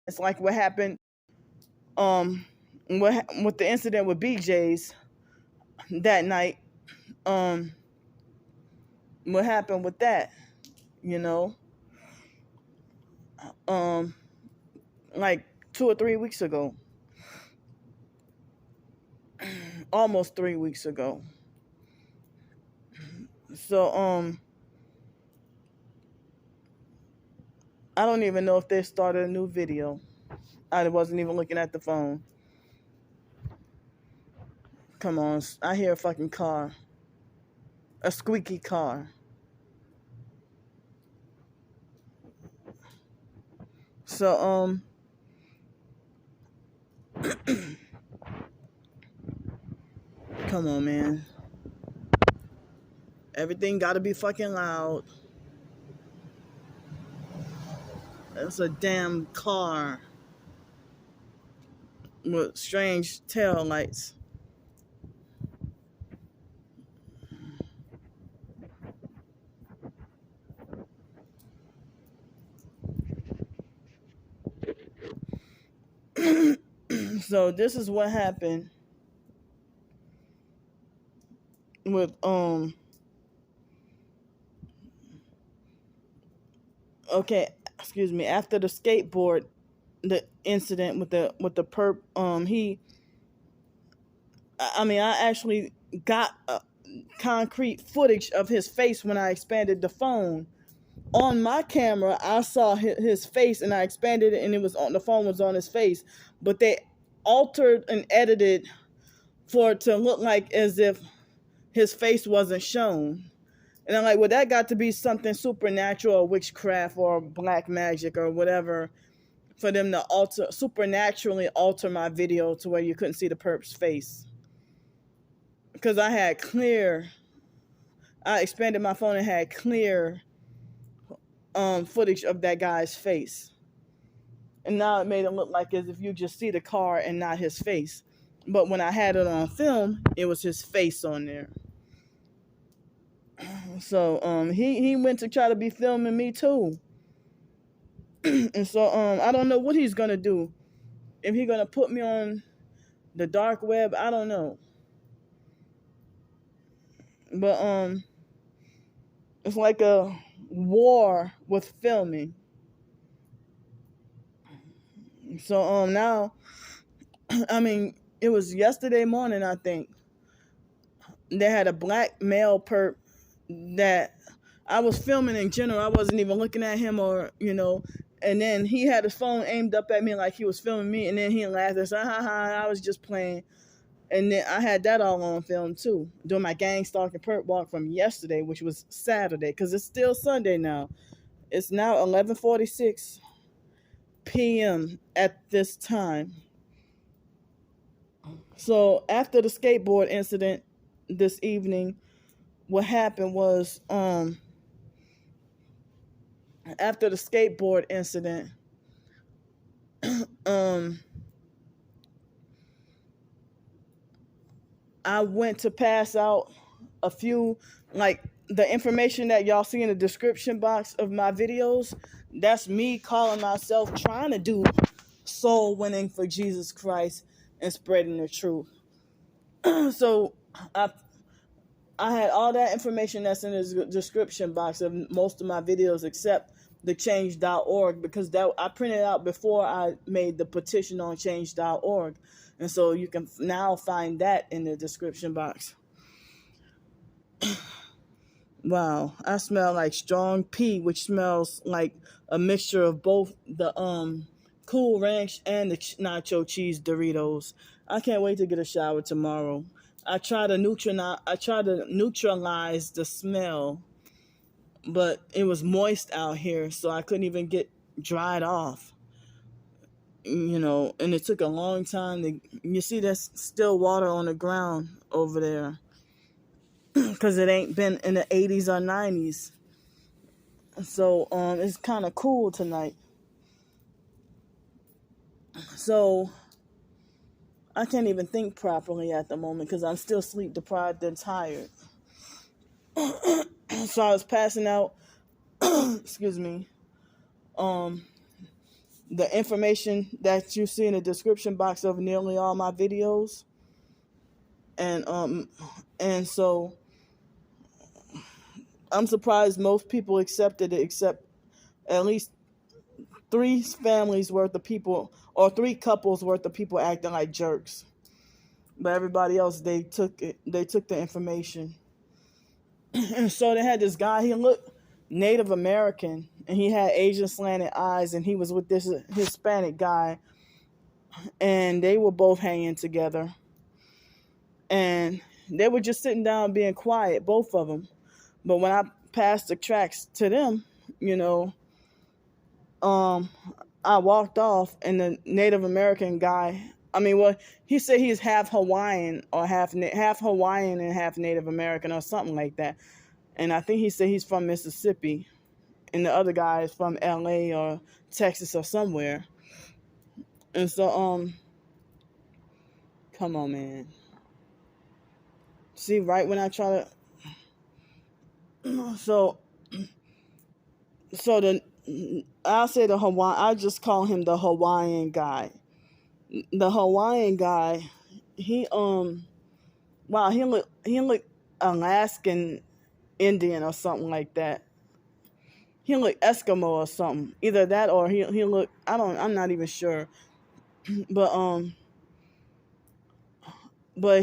It's like what happened with the incident with BJ's that night. Um, what happened with that? You know, um, like 2 or 3 weeks ago, almost 3 weeks ago. So I don't even know if they started a new video. I wasn't even looking at the phone. Come on, I hear a fucking car, a squeaky car. So come on, man. Everything got to be fucking loud. It's a damn car with strange tail lights. So this is what happened with okay, excuse me, after the incident with the perp, I actually got concrete footage of his face when I expanded the phone. On my camera, I saw his face and I expanded it, and it was on the phone was on his face, but they altered and edited for it to look like as if his face wasn't shown. And I'm like, well, that got to be something supernatural or witchcraft or black magic or whatever for them to supernaturally alter my video to where you couldn't see the perp's face. Because I expanded my phone and had clear footage of that guy's face. And now it made it look like as if you just see the car and not his face. But when I had it on film, it was his face on there. So he went to try to be filming me too. And so I don't know what he's gonna do. If he's gonna put me on the dark web, I don't know. But it's like a war with filming. So now, I mean, it was yesterday morning, I think. They had a black male perp that I was filming in general. I wasn't even looking at him and then he had his phone aimed up at me like he was filming me, and then he laughed and said, ha ha, I was just playing. And then I had that all on film too, doing my gang stalking perp walk from yesterday, which was Saturday, because it's still Sunday now. It's now 11:46 p.m. at this time. So after the skateboard incident this evening, what happened was after the skateboard incident, I went to pass out a few, like the information that y'all see in the description box of my videos. That's me calling myself trying to do soul winning for Jesus Christ and spreading the truth. So I had all that information that's in the description box of most of my videos except the change.org, because that I printed out before I made the petition on change.org. And so you can now find that in the description box. Wow, I smell like strong pee, which smells like a mixture of both the Cool Ranch and the nacho cheese Doritos. I can't wait to get a shower tomorrow. I try to neutralize the smell, but it was moist out here, so I couldn't even get dried off. And it took a long time you see there's still water on the ground over there because it ain't been in the 80s or 90s. So it's kind of cool tonight. So I can't even think properly at the moment because I'm still sleep deprived and tired. So I was passing out excuse me the information that you see in the description box of nearly all my videos. And so I'm surprised most people accepted it, except at least 3 families worth of people, or 3 couples worth of people acting like jerks. But everybody else, they took the information. And so they had this guy, he looked Native American, and he had Asian slanted eyes, and he was with this Hispanic guy, and they were both hanging together. And they were just sitting down being quiet, both of them. But when I passed the tracks to them, I walked off, and the Native American guy, he said he's half Hawaiian, or half Hawaiian and half Native American, or something like that. And I think he said he's from Mississippi, and the other guy is from LA or Texas or somewhere. And so, come on, man. See, right when I try to, so I'll say I just call him the Hawaiian guy. The Hawaiian guy, he looked Alaskan Indian or something like that. He looked Eskimo or something. Either that or he looked, I'm not even sure. But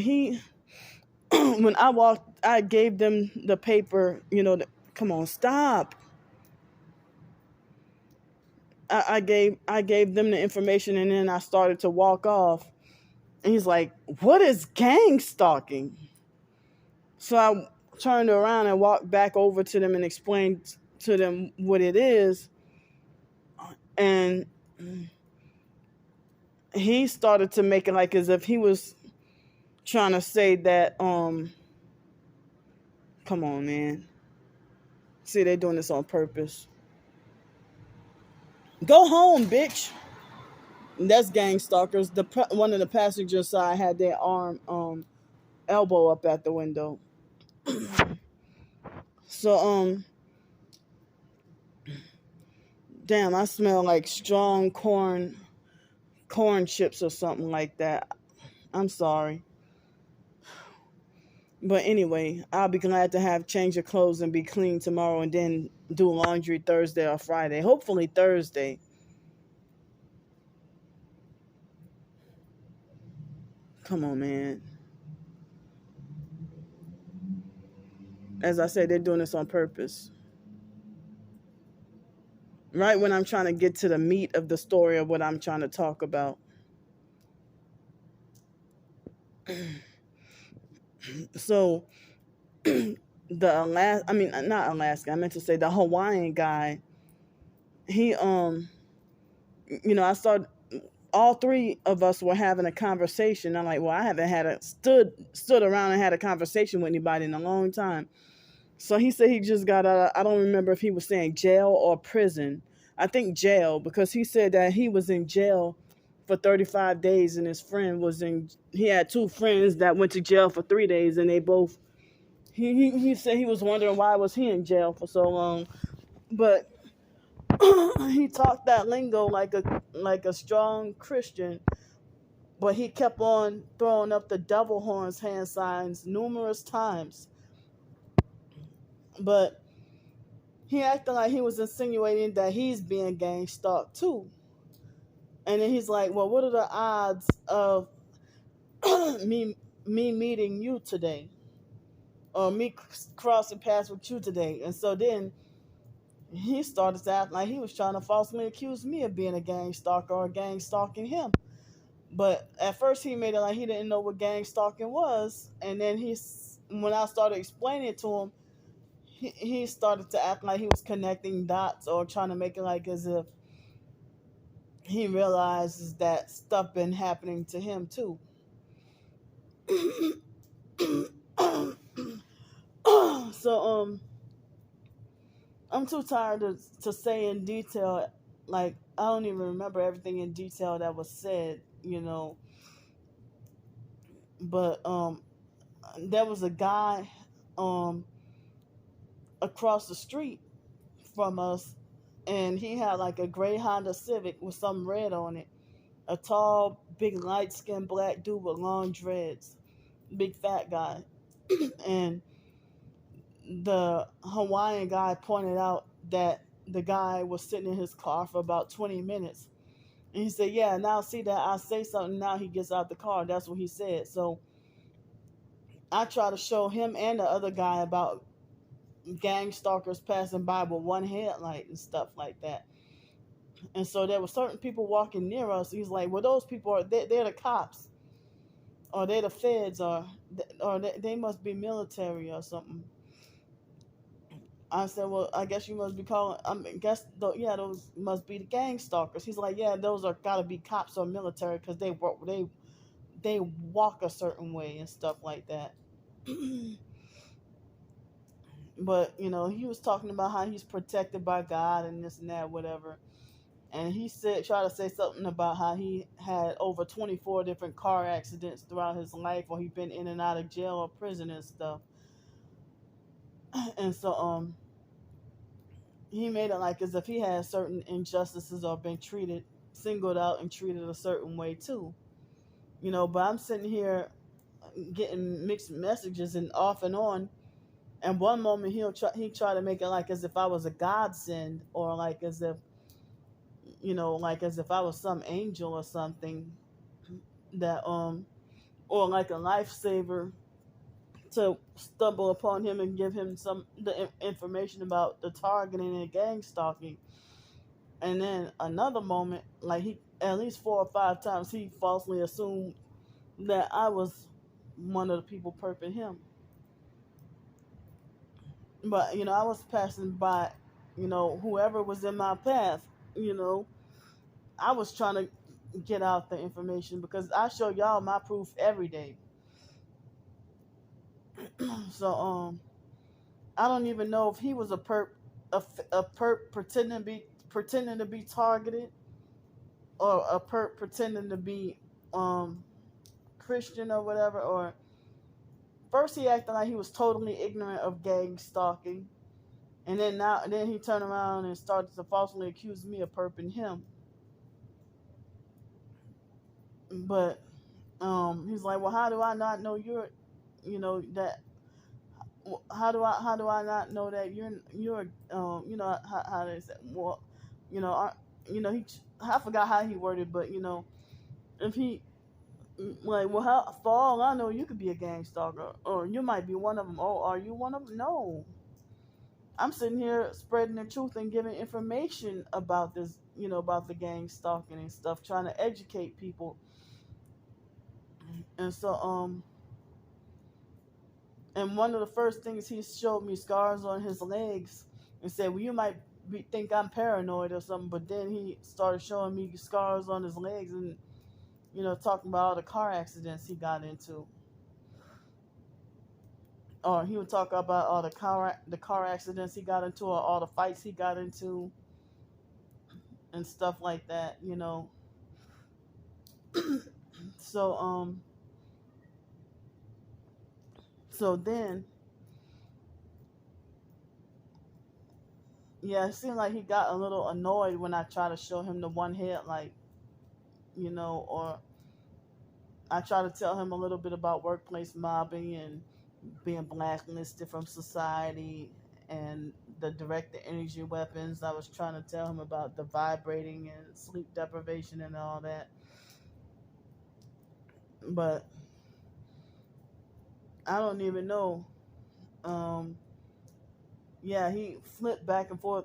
he, when I walked, I gave them the paper, come on, stop. I gave them the information, and then I started to walk off. And he's like, "What is gang stalking?" So I turned around and walked back over to them and explained to them what it is. And he started to make it like as if he was trying to say that, come on, man. See, they're doing this on purpose. Go home, bitch. That's gang stalkers. One of the passenger side had their elbow up at the window. So, damn, I smell like strong corn chips or something like that. I'm sorry. But anyway, I'll be glad to have change of clothes and be clean tomorrow, and then do laundry Thursday or Friday. Hopefully Thursday. Come on, man. As I said, they're doing this on purpose. Right when I'm trying to get to the meat of the story of what I'm trying to talk about. So, not Alaska, I meant to say the Hawaiian guy, he, I started, all 3 of us were having a conversation. I'm like, well, I haven't stood around and had a conversation with anybody in a long time. So he said he just got out. I don't remember if he was saying jail or prison. I think jail, because he said that he was in jail for 35 days, and his friend he had 2 friends that went to jail for 3 days, and they both, he said he was wondering why was he in jail for so long. But he talked that lingo like a strong Christian, but he kept on throwing up the devil horns hand signs numerous times. But he acted like he was insinuating that he's being gang stalked too. And then he's like, well, what are the odds of me meeting you today? Or me crossing paths with you today? And so then he started to act like he was trying to falsely accuse me of being a gang stalker or gang stalking him. But at first he made it like he didn't know what gang stalking was. And then when I started explaining it to him, he started to act like he was connecting dots, or trying to make it like as if he realizes that stuff been happening to him too. So I'm too tired to say in detail. Like, I don't even remember everything in detail that was said, But there was a guy across the street from us and he had like a gray Honda Civic with some red on it. A tall, big, light-skinned black dude with long dreads, big fat guy, and the Hawaiian guy pointed out that the guy was sitting in his car for about 20 minutes. And he said, yeah, now see that I say something, now he gets out the car. That's what he said. So I try to show him and the other guy about gang stalkers passing by with one headlight and stuff like that. And so there were certain people walking near us. He's like, well, those people are, they're the cops, or they're the feds, or they must be military or something. I said, well, I guess you must be calling. Yeah, those must be the gang stalkers. He's like, yeah, those are gotta be cops or military because they walk a certain way and stuff like that. But he was talking about how he's protected by God and this and that, whatever. And he tried to say something about how he had over 24 different car accidents throughout his life, or he'd been in and out of jail or prison and stuff. And so he made it like as if he had certain injustices or been singled out and treated a certain way too. But I'm sitting here getting mixed messages and off and on. And one moment he try to make it like as if I was a godsend, or like as if like as if I was some angel or something, that or like a lifesaver, to stumble upon him and give him the information about the targeting and gang stalking. And then another moment, like he at least 4 or 5 times he falsely assumed that I was one of the people perping him. But I was passing by, whoever was in my path. I was trying to get out the information because I show y'all my proof every day. So I don't even know if he was a perp, a perp pretending to be targeted, or a perp pretending to be Christian or whatever. Or first he acted like he was totally ignorant of gang stalking, and then he turned around and started to falsely accuse me of perping him. But he's like, well, how do I not know you're, that? How do I not know that you're how they say, well, he, I forgot how he worded, but if he, like, well, how, for all I know, you could be a gang stalker, or you might be one of them. Oh, are you one of them? No, I'm sitting here spreading the truth and giving information about this, about the gang stalking and stuff, trying to educate people. And so and one of the first things he showed me scars on his legs and said, well, you might think I'm paranoid or something. But then he started showing me scars on his legs and, talking about all the car accidents he got into. Or he would talk about all the car accidents he got into, or all the fights he got into and stuff like that, So, so then, yeah, it seemed like he got a little annoyed when I tried to show him the one headlight, or I try to tell him a little bit about workplace mobbing and being blacklisted from society and the directed energy weapons. I was trying to tell him about the vibrating and sleep deprivation and all that. But I don't even know. Yeah, he flipped back and forth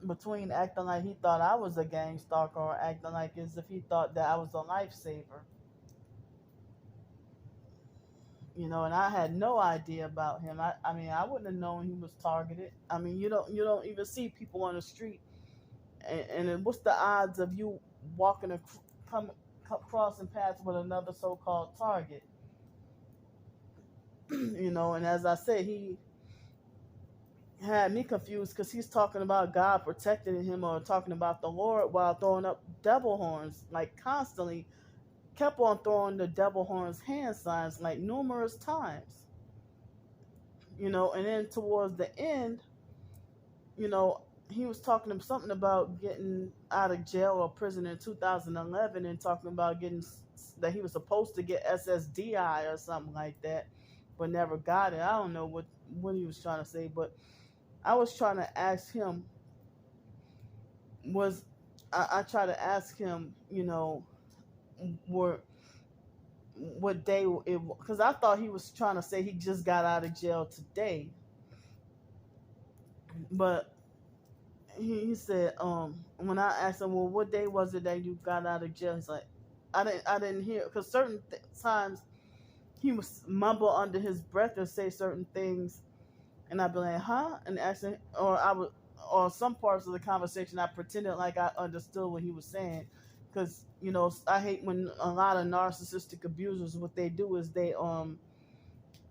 between acting like he thought I was a gang stalker, or acting like as if he thought that I was a lifesaver. And I had no idea about him. I mean, I wouldn't have known he was targeted. I mean, you don't even see people on the street, and what's the odds of you walking crossing paths with another so-called target? And as I said, he had me confused because he's talking about God protecting him, or talking about the Lord, while throwing up devil horns, like constantly kept on throwing the devil horns hand signs like numerous times. And then towards the end, he was talking to something about getting out of jail or prison in 2011 and talking about getting that he was supposed to get SSDI or something like that, but never got it. I don't know what he was trying to say, but I was trying to ask him was I tried to ask him, were what day it, because I thought he was trying to say he just got out of jail today, but he said, when I asked him, well, what day was it that you got out of jail? He's like, I didn't hear, because certain times he would mumble under his breath and say certain things, and I'd be like, huh, and asking, or some parts of the conversation I pretended like I understood what he was saying, because I hate when a lot of narcissistic abusers, what they do is they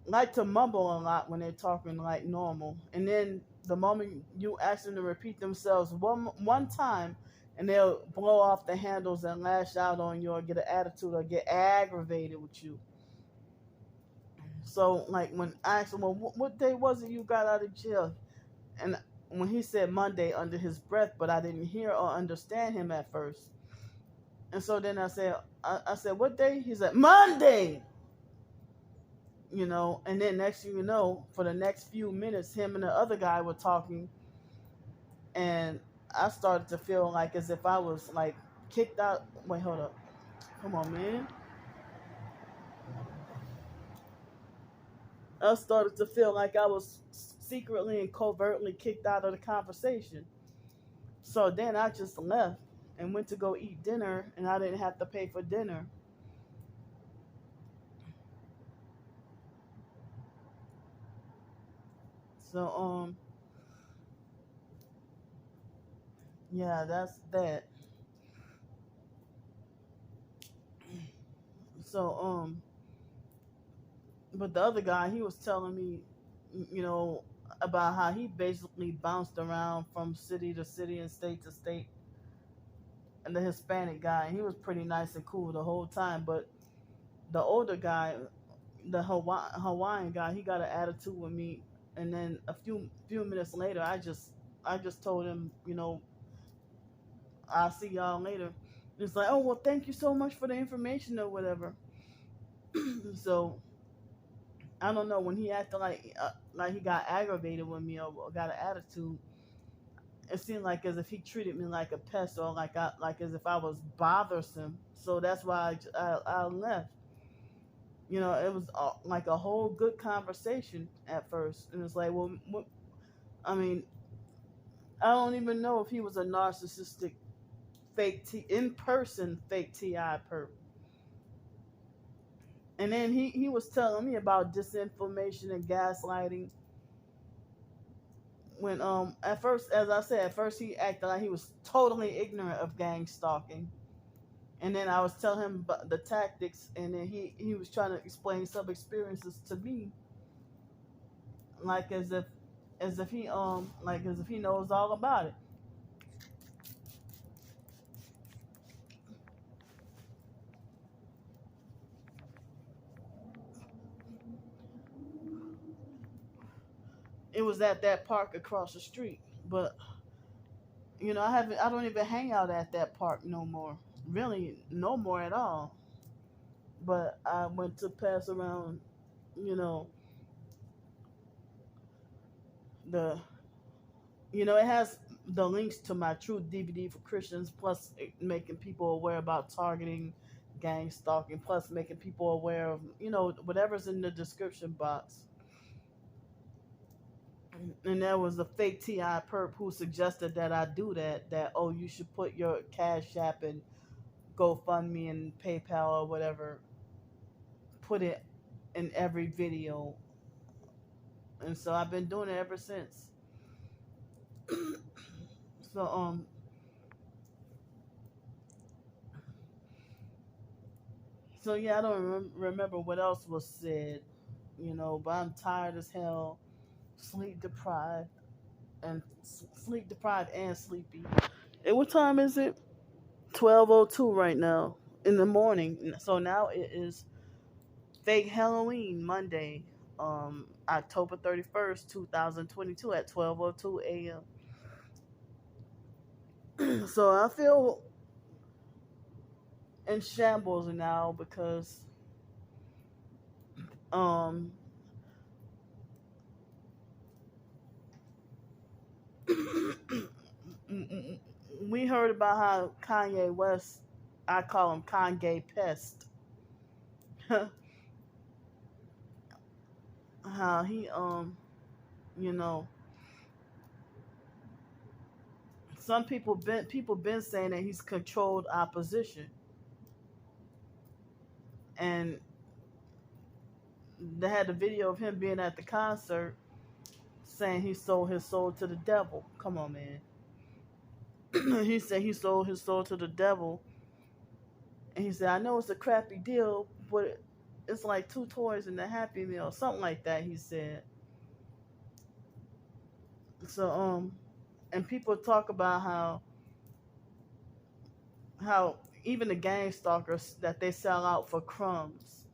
like to mumble a lot when they're talking like normal, and then the moment you ask them to repeat themselves one time, and they'll blow off the handles and lash out on you or get an attitude or get aggravated with you. So like when I asked him, well, what day was it you got out of jail? And when he said Monday under his breath, but I didn't hear or understand him at first. And so then I said, what day? He said, Monday. And then next thing you know, for the next few minutes, him and the other guy were talking, and I started to feel like as if I was like kicked out. Wait, hold up. Come on, man. I started to feel like I was secretly and covertly kicked out of the conversation. So then I just left and went to go eat dinner, and I didn't have to pay for dinner. So yeah, that's that. So but the other guy, he was telling me, you know, about how he basically bounced around from city to city and state to state. And the Hispanic guy, he was pretty nice and cool the whole time. But the older guy, the Hawaiian guy, he got an attitude with me. And then a few minutes later, I just told him, I'll see y'all later. It's like, oh well, thank you so much for the information or whatever. So I don't know, when he acted like he got aggravated with me or got an attitude. It seemed like as if he treated me like a pest or like as if I was bothersome. So that's why I left. It was like a whole good conversation at first, and it's like, well, what, I mean, I don't even know if he was a narcissistic in person fake Ti perp. And then he was telling me about disinformation and gaslighting. When at first, as I said, at first he acted like he was totally ignorant of gang stalking, and then I was telling him about the tactics, and then he was trying to explain some experiences to me, like as if he knows all about it. It was at that park across the street, but I don't even hang out at that park no more. Really, no more at all. But I went to pass around, you know, the it has the links to my True DVD for Christians, plus making people aware about targeting, gang stalking, plus making people aware of whatever's in the description box. And there was a fake Ti perp who suggested that I do that. That, oh, you should put your Cash App and GoFundMe and PayPal or whatever. Put it in every video, and so I've been doing it ever since. So so yeah, I don't remember what else was said, but I'm tired as hell, sleep deprived, and sleepy. And what time is it? 12:02 right now in the morning. So now it is fake Halloween Monday, October 31st, 2022 at 12:02 a.m. So I feel in shambles now because um we heard about how Kanye West, I call him Kanye Pest, how he you know, some people been saying that he's controlled opposition, and they had a video of him being at the concert saying he sold his soul to the devil. Come on, man. He said he sold his soul to the devil, and he said, I know it's a crappy deal, but it's like two toys and a Happy Meal, something like that. He said. So and people talk about how even the gang stalkers that they sell out for crumbs,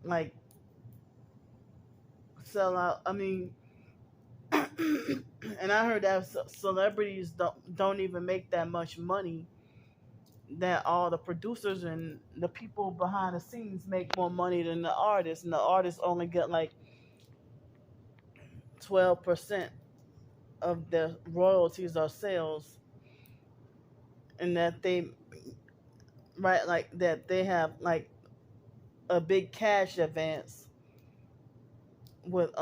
like sell out. I mean, and I heard that celebrities don't even make that much money. That all the producers and the people behind the scenes make more money than the artists, and the artists only get like 12% of their royalties or sales, and that they right like that they have like a big cash advance with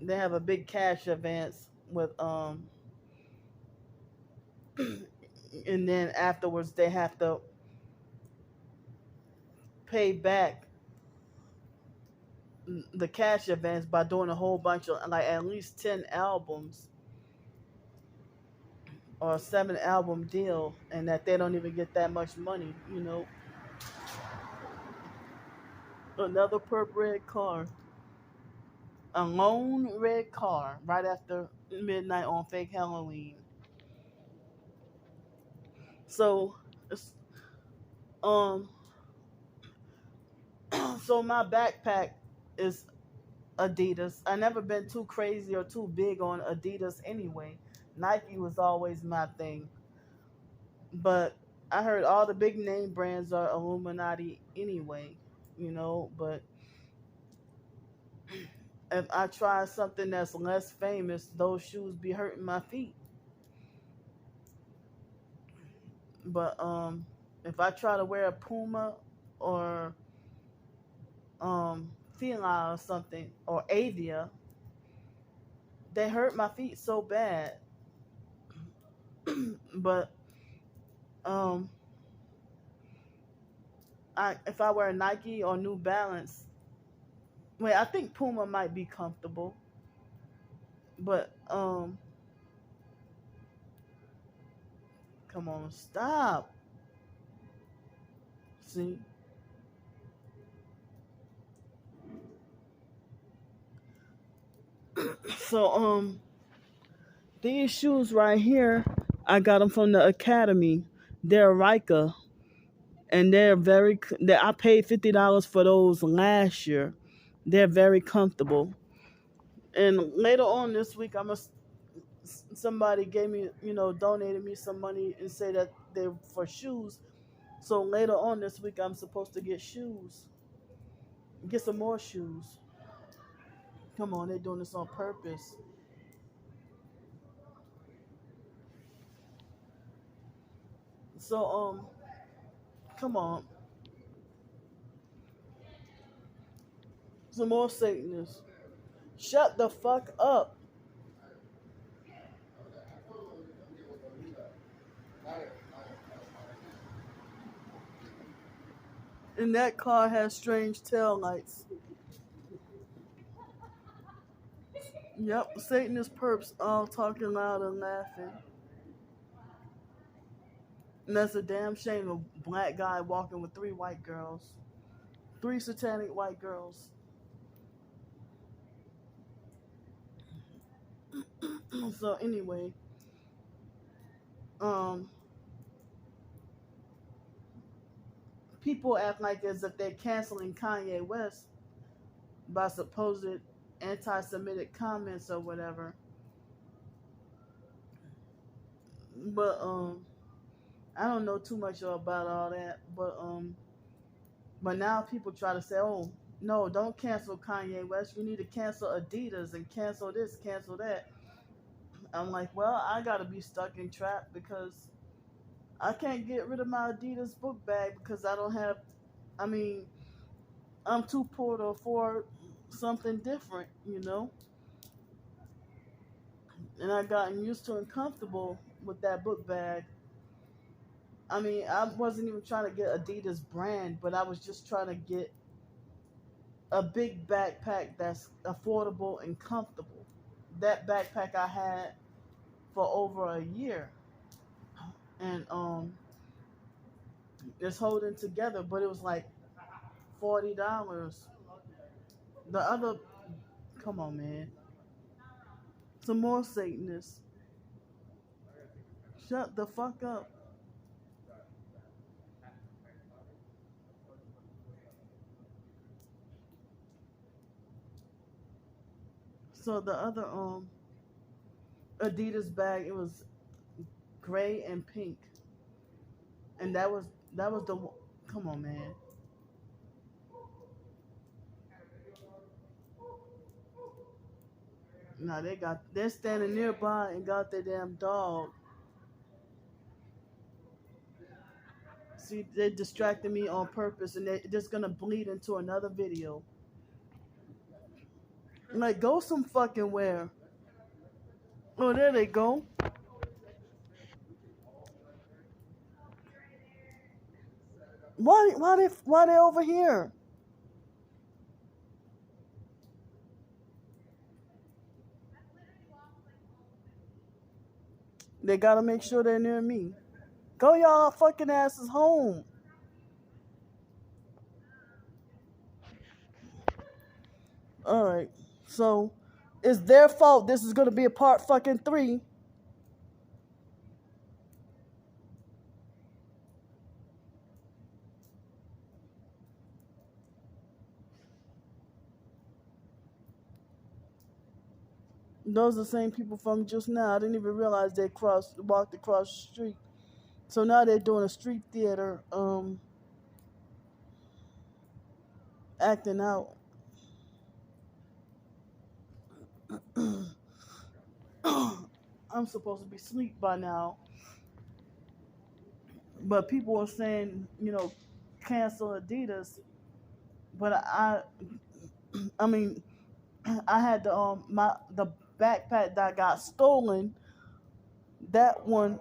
they have a big cash advance with and then afterwards they have to pay back the cash advance by doing a whole bunch of like at least 10 albums or a 7 album deal, and that they don't even get that much money, you know. Another perp red car, a lone red car right after midnight on fake Halloween. So it's, um so my backpack is Adidas. I never been too crazy or too big on Adidas anyway. Nike was always my thing. But I heard all the big name brands are Illuminati anyway, you know, but if I try something that's less famous, those shoes be hurting my feet. But if I try to wear a Puma or Fila or something or Avia, they hurt my feet so bad. But um if I wear Nike or New Balance, wait, I think Puma might be comfortable, but come on, stop. See, so these shoes right here, I got them from the Academy. They're Rika, and they're I paid $50 for those last year. They're very comfortable. And later on this week, somebody gave me, donated me some money and say that they're for shoes. So later on this week, I'm supposed to get shoes, get some more shoes. Come on, they're doing this on purpose. So come on, some more Satanists. Shut the fuck up. And that car has strange tail lights. Yep, Satanist perps all talking loud and laughing. And that's a damn shame. A black guy walking with 3 white girls. 3 satanic white girls. So anyway, um, people act like as if they're canceling Kanye West by supposed anti-Semitic comments or whatever. But I don't know too much about all that. But now people try to say, oh no, don't cancel Kanye West. You need to cancel Adidas and cancel this, cancel that. I'm like, well, I gotta be stuck in trap because I can't get rid of my Adidas book bag because I don't have. I mean, I'm too poor to afford something different, you know. And I gotten used to and comfortable with that book bag. I mean, I wasn't even trying to get Adidas brand, but I was just trying to get a big backpack that's affordable and comfortable. That backpack I had for over a year, and it's holding together, but it was like $40. The other, come on, man, some more Satanists. Shut the fuck up. So the other Adidas bag, it was gray and pink, and that was the. Come on, man. No, they're standing nearby and got their damn dog. See, they distracted me on purpose, and they're just gonna bleed into another video. Like, go some fucking where. Oh, there they go. Why they over here? They gotta make sure they're near me. Go y'all fucking asses home. All right. So, it's their fault. This is gonna be a part fucking 3. Those are the same people from just now. I didn't even realize they walked across the street. So now they're doing a street theater, acting out. I'm supposed to be asleep by now, but people are saying, cancel Adidas. But I mean, I had the backpack that got stolen. That one,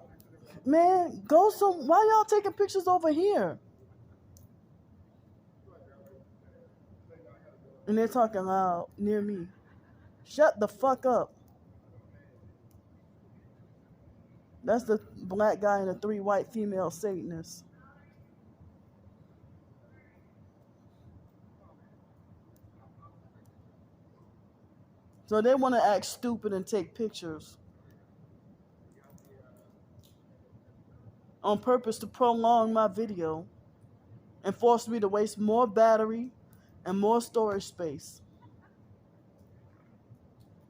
man, go some. Why y'all taking pictures over here? And they're talking loud near me. Shut the fuck up. That's the black guy and the 3 white female Satanists. So they want to act stupid and take pictures on purpose to prolong my video and force me to waste more battery and more storage space.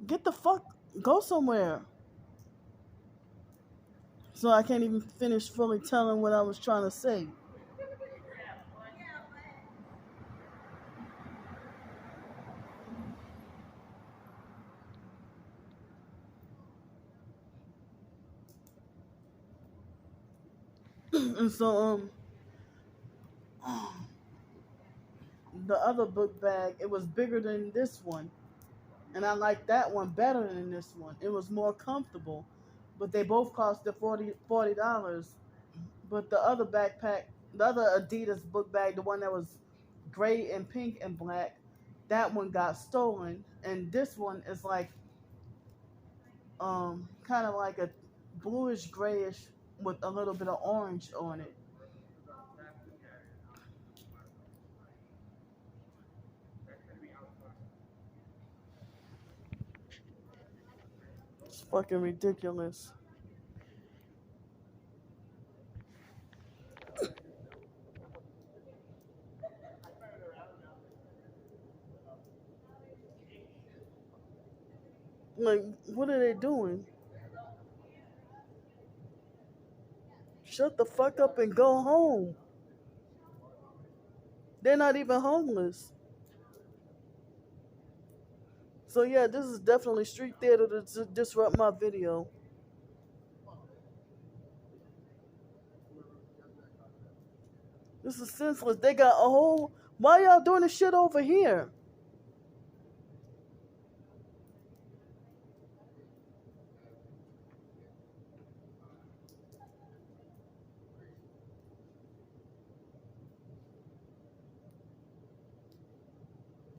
Get the fuck, go somewhere. So I can't even finish fully telling what I was trying to say. And so the other book bag, it was bigger than this one, and I liked that one better than this one. It was more comfortable, but they both cost the $40. But the other backpack, the other Adidas book bag, the one that was gray and pink and black, that one got stolen, and this one is like kind of like a bluish grayish with a little bit of orange on it. It's fucking ridiculous. Like, what are they doing? Shut the fuck up and go home. They're not even homeless. So yeah, this is definitely street theater to disrupt my video. This is senseless. They got a whole. Why y'all doing this shit over here?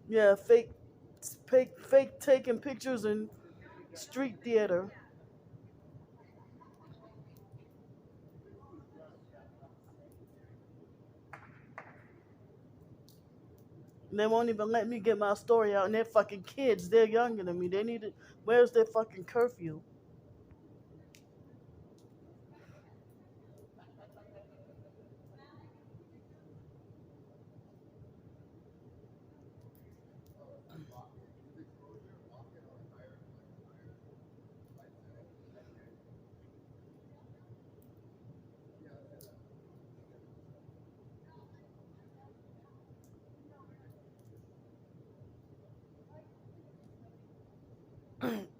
Yeah, fake taking pictures in street theater. They won't even let me get my story out, and they're fucking kids. They're younger than me. They need it. Where's their fucking curfew?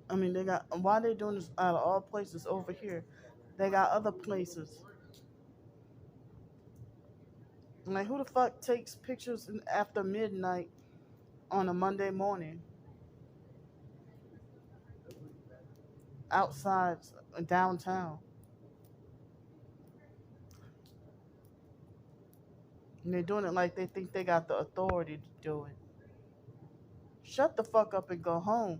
I mean, they got. Why they doing this out of all places over here? They got other places. Like, who the fuck takes pictures after midnight on a Monday morning outside downtown? And they're doing it like they think they got the authority to do it. Shut the fuck up and go home.